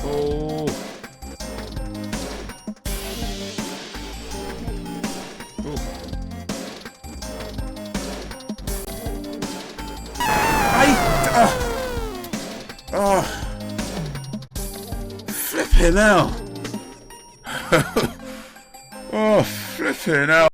Oh. Flipping hell. Oh, flipping hell.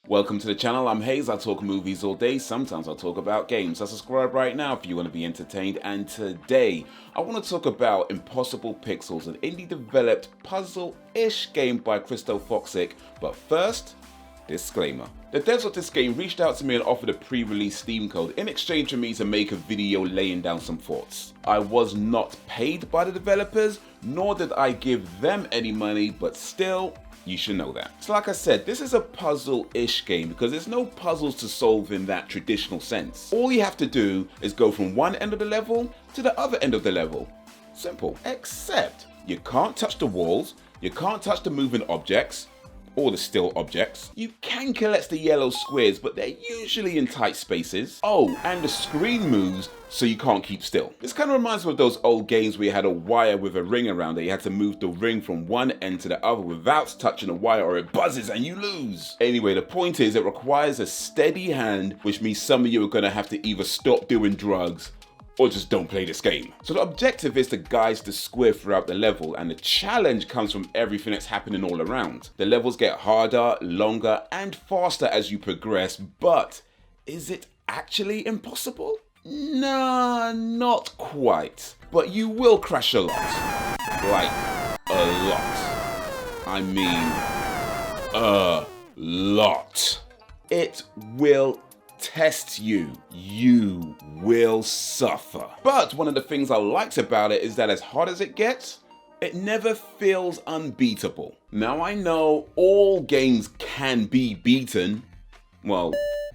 Welcome to the channel. I'm Hayes. I talk movies all day. Sometimes I talk about games. So subscribe right now if you want to be entertained. And today I want to talk about Impossible Pixels, an indie developed puzzle-ish game by Krystofoxik. But first, disclaimer. The devs of this game reached out to me and offered a pre-release Steam code in exchange for me to make a video laying down some thoughts. I was not paid by the developers, nor did I give them any money, but still, you should know that. So like I said, this is a puzzle-ish game because there's no puzzles to solve in that traditional sense. All you have to do is go from one end of the level to the other end of the level. Simple. Except you can't touch the walls, you can't touch the moving objects, or the still objects. You can collect the yellow squares, but they're usually in tight spaces. Oh, and the screen moves, so you can't keep still. This kind of reminds me of those old games where you had a wire with a ring around it. You had to move the ring from one end to the other without touching the wire or it buzzes and you lose. Anyway, the point is it requires a steady hand, which means some of you are gonna have to either stop doing drugs or just don't play this game. So the objective is to guide the square throughout the level, and the challenge comes from everything that's happening all around. The levels get harder, longer, and faster as you progress, but is it actually impossible? Nah, not quite. But you will crash a lot. Like, a lot. I mean, a lot. It will test you. You will suffer. But one of the things I liked about it is that as hard as it gets, it never feels unbeatable. Now I know all games can be beaten. Well,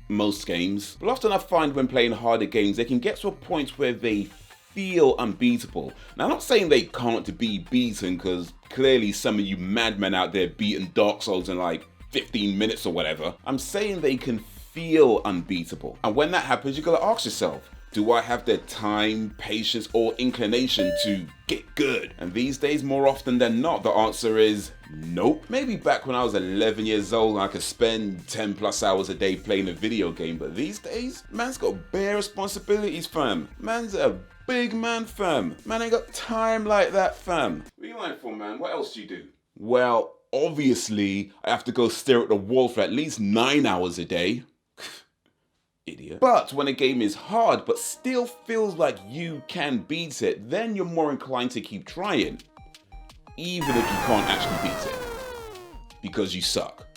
most games. But often I find when playing harder games, they can get to a point where they feel unbeatable. Now I'm not saying they can't be beaten, because clearly some of you madmen out there beating Dark Souls in like 15 minutes or whatever. I'm saying they can feel unbeatable. And when that happens, you gotta ask yourself, do I have the time, patience, or inclination to get good? And these days, more often than not, the answer is nope. Maybe back when I was 11 years old, I could spend 10 plus hours a day playing a video game, but these days, man's got bare responsibilities, fam. Man's a big man, fam. Man ain't got time like that, fam. What are you lying for, man? What else do you do? Well, obviously, I have to go stare at the wall for at least 9 hours a day. Idiot. But when a game is hard but still feels like you can beat it, then you're more inclined to keep trying, even if you can't actually beat it, because you suck.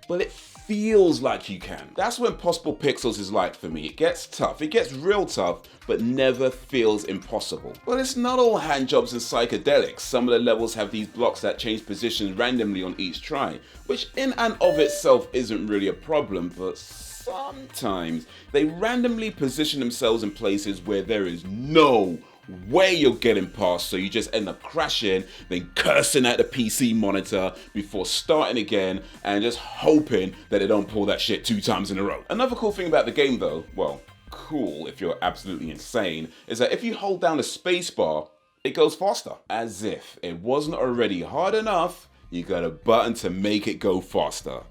But it feels like you can. That's what Impossible Pixels is like for me. It gets tough, it gets real tough, but never feels impossible. But it's not all handjobs and psychedelics. Some of the levels have these blocks that change positions randomly on each try, which in and of itself isn't really a problem, but sometimes they randomly position themselves in places where there is no way you're getting past, so you just end up crashing, then cursing at the PC monitor before starting again and just hoping that they don't pull that shit 2 times in a row. Another cool thing about the game though, well, cool if you're absolutely insane, is that if you hold down the space bar, it goes faster. As if it wasn't already hard enough, you got a button to make it go faster.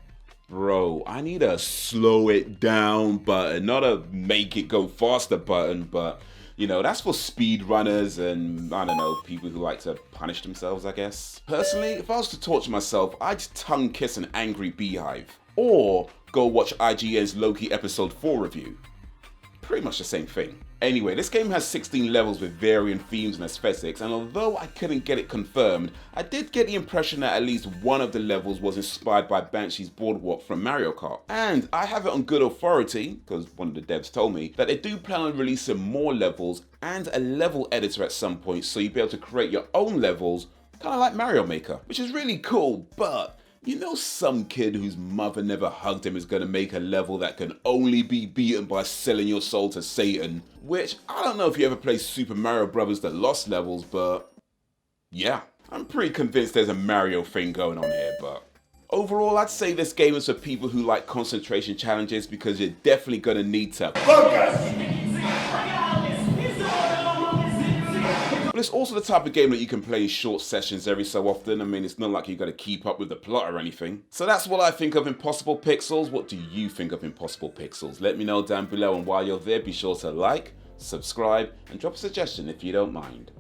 Bro, I need a slow it down button, not a make it go faster button, but you know, that's for speed runners and, I don't know, people who like to punish themselves, I guess. Personally, if I was to torture myself, I'd tongue kiss an angry beehive. Or go watch IGN's Loki episode 4 review. Pretty much the same thing. Anyway, this game has 16 levels with varying themes and aesthetics, and although I couldn't get it confirmed, I did get the impression that at least one of the levels was inspired by Banshee's Boardwalk from Mario Kart. And I have it on good authority, because one of the devs told me, that they do plan on releasing more levels and a level editor at some point, so you'll be able to create your own levels, kind of like Mario Maker, which is really cool. But you know, some kid whose mother never hugged him is gonna make a level that can only be beaten by selling your soul to Satan. Which, I don't know if you ever played Super Mario Bros. The Lost levels, but yeah, I'm pretty convinced there's a Mario thing going on here, but overall, I'd say this game is for people who like concentration challenges, because you're definitely gonna need to focus. But it's also the type of game that you can play in short sessions every so often. I mean, it's not like you've got to keep up with the plot or anything. So that's what I think of Impossible Pixels. What do you think of Impossible Pixels? Let me know down below, and while you're there, be sure to like, subscribe, and drop a suggestion if you don't mind.